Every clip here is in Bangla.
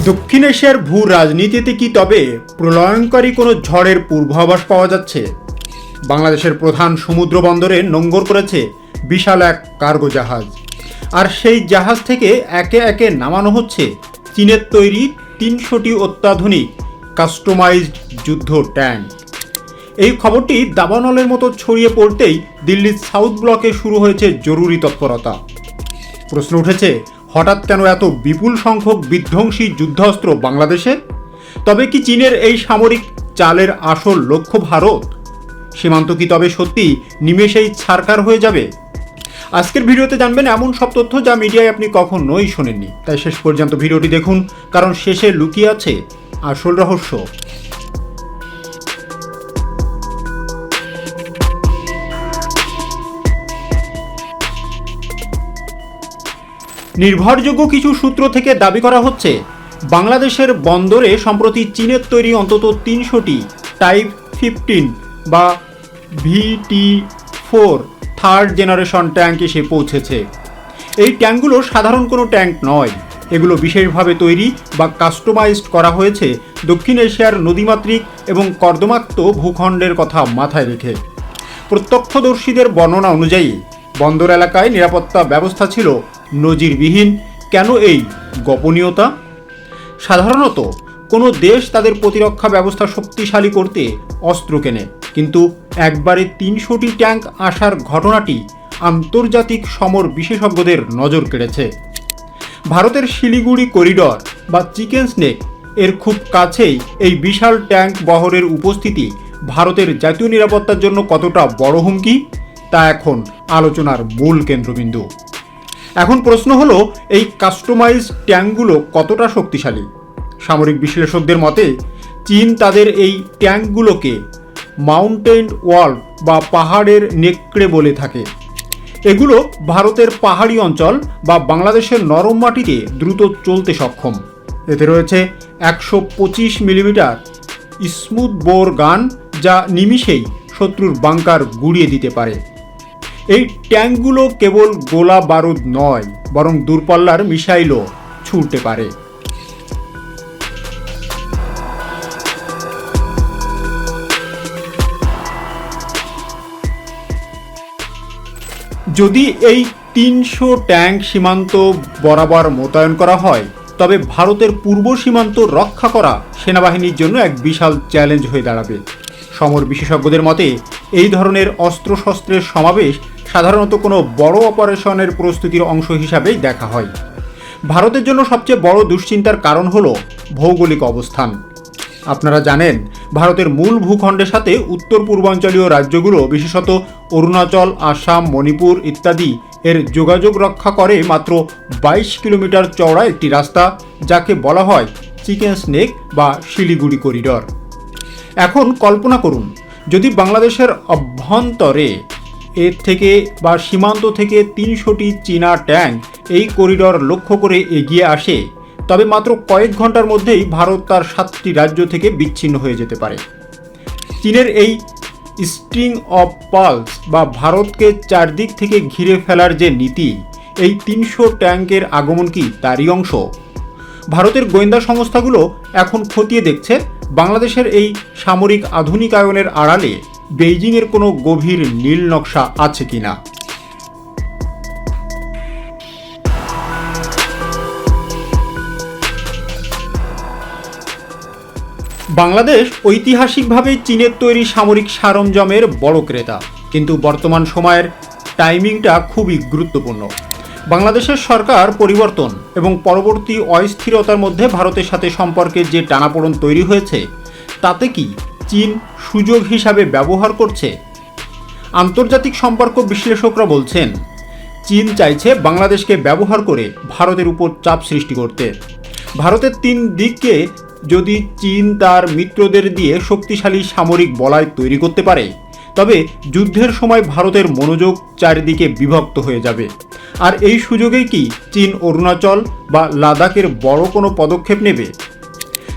দক্ষিণ এশিয়ার ভূ রাজনীতিতে কি তবে প্রলয়ঙ্করী কোনো ঝড়ের পূর্বাভাস পাওয়া যাচ্ছে? বাংলাদেশের প্রধান সমুদ্র বন্দরে নোঙর করেছে বিশাল এক কার্গো জাহাজ, আর সেই জাহাজ থেকে একে একে নামানো হচ্ছে চীনের তৈরি ৩০০টি অত্যাধুনিক কাস্টমাইজড যুদ্ধ ট্যাঙ্ক। এই খবরটি দাবানলের মতো ছড়িয়ে পড়তেই দিল্লির সাউথ ব্লকে শুরু হয়েছে জরুরি তৎপরতা। প্রশ্ন উঠেছে, হঠাৎ কেন এত বিপুল সংখ্যক বিধ্বংসী যুদ্ধাস্ত্র বাংলাদেশে? তবে কি চীনের এই সামরিক চালের আসল লক্ষ্য ভারত? সীমান্ত কি তবে সত্যি নিমেষেই ছারখার হয়ে যাবে? আজকের ভিডিওতে জানবেন এমন সব তথ্য যা মিডিয়ায় আপনি কখনোই শোনেননি। তাই শেষ পর্যন্ত ভিডিওটি দেখুন, কারণ শেষে লুকিয়ে আছে আসল রহস্য। নির্ভরযোগ্য কিছু সূত্র থেকে দাবি করা হচ্ছে, বাংলাদেশের বন্দরে সম্প্রতি চীনের তৈরি অন্তত ৩০০টি টাইপ 15 বা VT4 থার্ড জেনারেশন ট্যাঙ্ক এসে পৌঁছেছে। এই ট্যাঙ্কগুলো সাধারণ কোনো ট্যাঙ্ক নয়, এগুলো বিশেষভাবে তৈরি বা কাস্টমাইজড করা হয়েছে দক্ষিণ এশিয়ার নদীমাতৃক এবং কর্দমাক্ত ভূখণ্ডের কথা মাথায় রেখে। প্রত্যক্ষদর্শীদের বর্ণনা অনুযায়ী বন্দর এলাকায় নিরাপত্তা ব্যবস্থা ছিল নজিরবিহীন। কেন এই গোপনীয়তা? সাধারণত কোনো দেশ তাদের প্রতিরক্ষা ব্যবস্থা শক্তিশালী করতে অস্ত্র কেনে, কিন্তু একবারে ৩০০টি ট্যাঙ্ক আসার ঘটনাটি আন্তর্জাতিক সমর বিশেষজ্ঞদের নজর কেড়েছে। ভারতের শিলিগুড়ি করিডর বা চিকেন স্নেক এর খুব কাছেই এই বিশাল ট্যাঙ্ক বহরের উপস্থিতি ভারতের জাতীয় নিরাপত্তার জন্য কতটা বড় হুমকি, তা এখন আলোচনার মূল কেন্দ্রবিন্দু। এখন প্রশ্ন হলো, এই কাস্টমাইজ ট্যাঙ্কগুলো কতটা শক্তিশালী? সামরিক বিশ্লেষকদের মতে চীন তাদের এই ট্যাঙ্কগুলোকে মাউন্টেন ওয়াল বা পাহাড়ের নেকড়ে বলে থাকে। এগুলো ভারতের পাহাড়ি অঞ্চল বা বাংলাদেশের নরম মাটিতে দ্রুত চলতে সক্ষম। এতে রয়েছে ১২৫ মিলিমিটার স্মুথ বোর গান, যা নিমিষেই শত্রুর বাংকার গুড়িয়ে দিতে পারে। এই ট্যাঙ্কগুলো কেবল গোলা বারুদ নয়, বরং দূরপাল্লার মিসাইলও ছুঁড়তে পারে। যদি এই ৩০০ ট্যাঙ্ক সীমান্ত বরাবর মোতায়েন করা হয়, তবে ভারতের পূর্ব সীমান্ত রক্ষা করা সেনাবাহিনীর জন্য এক বিশাল চ্যালেঞ্জ হয়ে দাঁড়াবে। সমর বিশেষজ্ঞদের মতে এই ধরনের অস্ত্রশস্ত্রের সমাবেশ সাধারণত কোনো বড় অপারেশনের প্রস্তুতির অংশ হিসাবেই দেখা হয়। ভারতের জন্য সবচেয়ে বড় দুশ্চিন্তার কারণ হলো ভৌগোলিক অবস্থান। আপনারা জানেন, ভারতের মূল ভূখণ্ডের সাথে উত্তর পূর্বাঞ্চলীয় রাজ্যগুলো, বিশেষত অরুণাচল, আসাম, মণিপুর ইত্যাদি এর যোগাযোগ রক্ষা করে মাত্র ২২ কিলোমিটার চওড়া একটি রাস্তা, যাকে বলা হয় চিকেন স্নেক বা শিলিগুড়ি করিডর। এখন কল্পনা করুন, যদি বাংলাদেশের অভ্যন্তরে এর থেকে বা সীমান্ত থেকে ৩০০টি চীনা ট্যাঙ্ক এই করিডর লক্ষ্য করে এগিয়ে আসে, তবে মাত্র কয়েক ঘন্টার মধ্যেই ভারত তার ৭টি রাজ্য থেকে বিচ্ছিন্ন হয়ে যেতে পারে। চীনের এই স্ট্রিং অফ পার্লস বা ভারতকে চারদিক থেকে ঘিরে ফেলার যে নীতি, এই ৩০০ ট্যাঙ্কের আগমন কি তারই অংশ? ভারতের গোয়েন্দা সংস্থাগুলো এখন খতিয়ে দেখছে বাংলাদেশের এই সামরিক আধুনিকায়নের আড়ালে বেইজিংয়ের কোনো গভীর নীল নকশা আছে কিনা। বাংলাদেশ ঐতিহাসিকভাবে চীনের তৈরি সামরিক সরঞ্জামের বড় ক্রেতা, কিন্তু বর্তমান সময়ের টাইমিংটা খুবই গুরুত্বপূর্ণ। বাংলাদেশের সরকার পরিবর্তন এবং পরবর্তী অস্থিরতার মধ্যে ভারতের সাথে সম্পর্কের যে টানাপোড়েন তৈরি হয়েছে, তাতে কি চীন সুযোগ হিসাবে ব্যবহার করছে? আন্তর্জাতিক সম্পর্ক বিশ্লেষকরা বলছেন, চীন চাইছে বাংলাদেশকে ব্যবহার করে ভারতের উপর চাপ সৃষ্টি করতে। ভারতের ৩ দিককে যদি চীন তার মিত্রদের দিয়ে শক্তিশালী সামরিক বলয় তৈরি করতে পারে, তবে যুদ্ধের সময় ভারতের মনোযোগ চারিদিকে বিভক্ত হয়ে যাবে। আর এই সুযোগেই কি চীন অরুণাচল বা লাদাখের বড় কোনো পদক্ষেপ নেবে?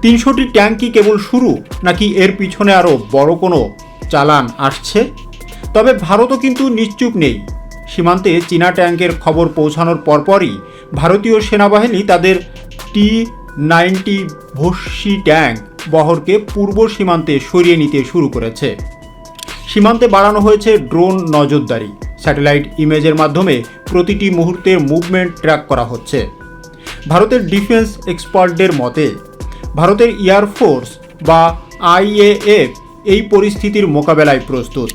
৩০০টি ট্যাঙ্ক কি কেবল শুরু, নাকি এর পিছনে আরও বড় কোনো চালান আসছে? তবে ভারতও কিন্তু নিশ্চুপ নেই। সীমান্তে চীনা ট্যাঙ্কের খবর পৌঁছানোর পরপরই ভারতীয় সেনাবাহিনী তাদের 90 ভস্যী ট্যাঙ্ক বহরকে পূর্ব সীমান্তে সরিয়ে নিতে শুরু করেছে। সীমান্তে বাড়ানো হয়েছে ড্রোন নজরদারি। স্যাটেলাইট ইমেজের মাধ্যমে প্রতিটি মুহূর্তের মুভমেন্ট ট্র্যাক করা হচ্ছে। ভারতের ডিফেন্স এক্সপার্টদের মতে ভারতের এয়ারফোর্স বা আইএএফ এই পরিস্থিতির মোকাবেলায় প্রস্তুত।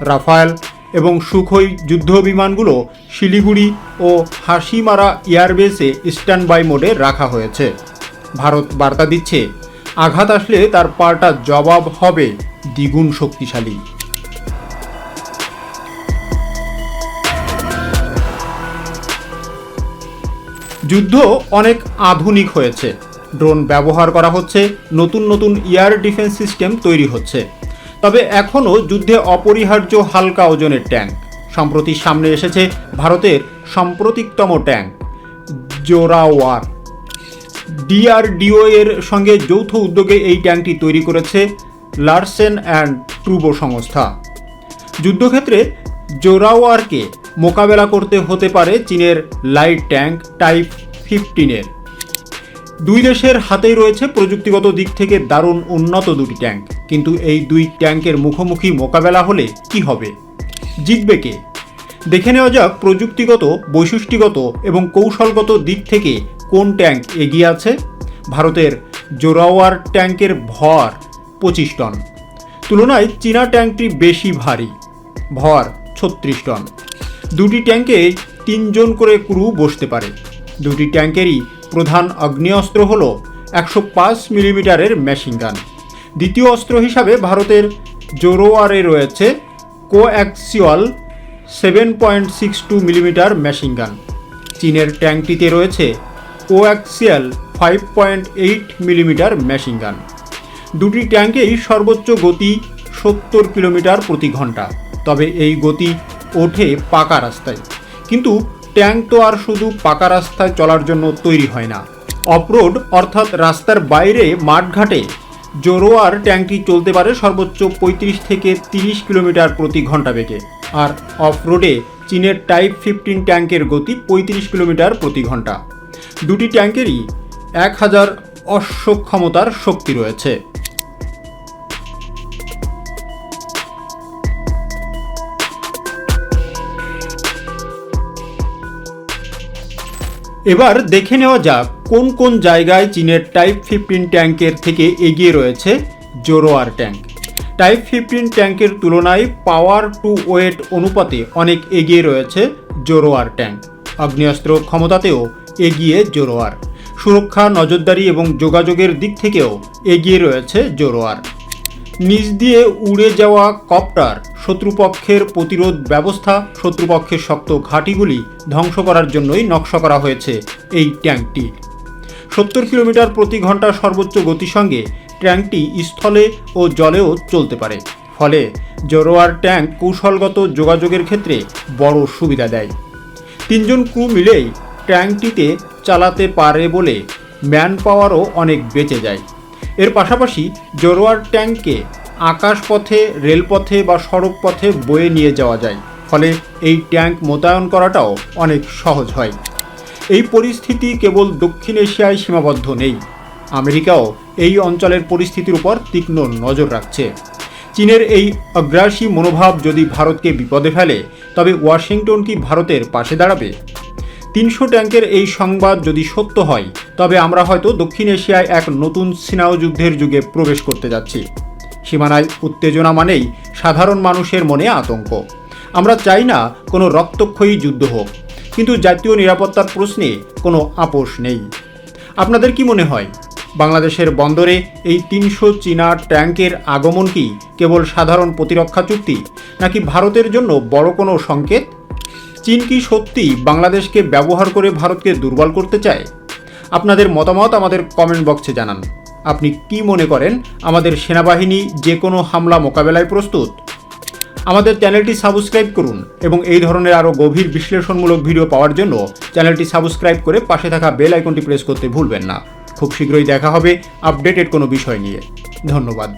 রাফায়েল এবং সুখোই যুদ্ধ বিমানগুলো শিলিগুড়ি ও হাসিমারা এয়ারবেসে স্ট্যান্ড বাই মোডে রাখা হয়েছে। ভারত বার্তা দিচ্ছে, আঘাত আসলে তার পাল্টা জবাব হবে দ্বিগুণ শক্তিশালী। যুদ্ধ অনেক আধুনিক হয়েছে। ড্রোন ব্যবহার করা হচ্ছে, নতুন নতুন এয়ার ডিফেন্স সিস্টেম তৈরি হচ্ছে। তবে এখনও যুদ্ধে অপরিহার্য হালকা ওজনের ট্যাঙ্ক। সম্প্রতি সামনে এসেছে ভারতের সাম্প্রতিকতম ট্যাঙ্ক জোরাওয়ার। ডিআরডিও এর সঙ্গে যৌথ উদ্যোগে এই ট্যাঙ্কটি তৈরি করেছে লারসেন অ্যান্ড ট্রুবো সংস্থা। যুদ্ধক্ষেত্রে জোরাওয়ারকে মোকাবেলা করতে হতে পারে চীনের লাইট ট্যাঙ্ক টাইপ 15-এর। দুই দেশের হাতেই রয়েছে প্রযুক্তিগত দিক থেকে দারুণ উন্নত দুটি ট্যাঙ্ক। কিন্তু এই দুই ট্যাঙ্কের মুখোমুখি মোকাবেলা হলে কি হবে? জিতবে কে? দেখে নেওয়া যাক প্রযুক্তিগত, বৈশিষ্ট্যগত এবং কৌশলগত দিক থেকে কোন ট্যাঙ্ক এগিয়ে আছে। ভারতের জোরাওয়ার ট্যাঙ্কের ভর 25 টন। তুলনায় চীনা ট্যাঙ্কটি বেশি ভারী, ভর 36 টন। দুটি ট্যাঙ্কে 3 জন করে ক্রু বসতে পারে। দুটি ট্যাঙ্কেরই প্রধান আগ্নেয়াস্ত্র হল 105 মিলিমিটারের মেশিনগান। দ্বিতীয় অস্ত্র হিসাবে ভারতের জোরাওয়ারে রয়েছে কোঅ্যাক্সিয়াল 7.62 মিলিমিটার মেশিনগান। চীনের ট্যাঙ্কটিতে রয়েছে কোঅ্যাক্সিয়াল 5.8 মিলিমিটার মেশিনগান। দুটি ট্যাঙ্কেই সর্বোচ্চ গতি 70 কিলোমিটার প্রতি ঘন্টা। তবে এই গতি ওঠে পাকা রাস্তায়। কিন্তু ট্যাঙ্ক তো আর শুধু পাকা রাস্তায় চলার জন্য তৈরি হয় না। অফরোড অর্থাৎ রাস্তার বাইরে মাঠঘাটে জোরাওয়ার ট্যাঙ্কটি চলতে পারে সর্বোচ্চ 35 থেকে 30 কিলোমিটার প্রতি ঘন্টা বেগে। আর অফরোডে চীনের টাইপ 15 ট্যাঙ্কের গতি 35 কিলোমিটার প্রতি ঘন্টা। দুটি ট্যাঙ্কেরই 1000 অশ্ব ক্ষমতার শক্তি রয়েছে। এবার দেখে নেওয়া যাক কোন কোন জায়গায় চীনের টাইপ 15 ট্যাঙ্কের থেকে এগিয়ে রয়েছে জোরাওয়ার ট্যাঙ্ক। টাইপ 15 ট্যাঙ্কের তুলনায় পাওয়ার টু ওয়েট অনুপাতে অনেক এগিয়ে রয়েছে জোরাওয়ার ট্যাঙ্ক। আগ্নেয়াস্ত্র ক্ষমতাতেও এগিয়ে জোরাওয়ার। সুরক্ষা, নজরদারি এবং যোগাযোগের দিক থেকেও এগিয়ে রয়েছে জোরাওয়ার। নিচ দিয়ে উড়ে যাওয়া কপ্টার, শত্রুপক্ষের প্রতিরোধ ব্যবস্থা, শত্রুপক্ষের শক্ত ঘাঁটিগুলি ধ্বংস করার জন্যই নকশা করা হয়েছে এই ট্যাঙ্কটি। 70 কিলোমিটার প্রতি ঘন্টা সর্বোচ্চ গতির সঙ্গে ট্যাঙ্কটি স্থলে ও জলেও চলতে পারে। ফলে জোরাওয়ার ট্যাঙ্ক কৌশলগত যোগাযোগের ক্ষেত্রে বড় সুবিধা দেয়। 3 জন ক্রু মিলেই ট্যাঙ্কটিতে চালাতে পারে বলে ম্যান পাওয়ারও অনেক বেঁচে যায়। এর পাশাপাশি জোরাওয়ার ট্যাঙ্ককে আকাশপথে, রেলপথে বা সড়ক পথে বয়ে নিয়ে যাওয়া যায়। ফলে এই ট্যাঙ্ক মোতায়েন করাটাও অনেক সহজ হয়। এই পরিস্থিতি কেবল দক্ষিণ এশিয়ায় সীমাবদ্ধ নেই। আমেরিকাও এই অঞ্চলের পরিস্থিতির উপর তীক্ষ্ণ নজর রাখছে। চীনের এই আগ্রাসী মনোভাব যদি ভারতকে বিপদে ফেলে, তবে ওয়াশিংটন কি ভারতের পাশে দাঁড়াবে? 300 ট্যাঙ্কের এই সংবাদ যদি সত্য হয়, তবে আমরা হয়তো দক্ষিণ এশিয়ায় এক নতুন সিনাও যুদ্ধের যুগে প্রবেশ করতে যাচ্ছি। সীমানায় উত্তেজনা মানেই সাধারণ মানুষের মনে আতঙ্ক। আমরা চাই না কোনো রক্তক্ষয়ী যুদ্ধ হোক, কিন্তু জাতীয় নিরাপত্তার প্রশ্নে কোনো আপোষ নেই। আপনাদের কি মনে হয়, বাংলাদেশের বন্দরে এই 300 চীনা ট্যাঙ্কের আগমন কি কেবল সাধারণ প্রতিরক্ষা চুক্তি, নাকি ভারতের জন্য বড় কোনো সংকেত? চীন কি সত্যিই বাংলাদেশকে ব্যবহার করে ভারতকে দুর্বল করতে চায়? আপনাদের মতামত আমাদের কমেন্ট বক্সে জানান। আপনি কি মনে করেন, আমাদের সেনাবাহিনী যে কোনো হামলা মোকাবেলায় প্রস্তুত? আমাদের চ্যানেলটি সাবস্ক্রাইব করুন এবং এই ধরনের আরও গভীর বিশ্লেষণমূলক ভিডিও পাওয়ার জন্য চ্যানেলটি সাবস্ক্রাইব করে পাশে থাকা বেল আইকনটি প্রেস করতে ভুলবেন না। খুব শীঘ্রই দেখা হবে আপডেটেড কোনো বিষয় নিয়ে। ধন্যবাদ।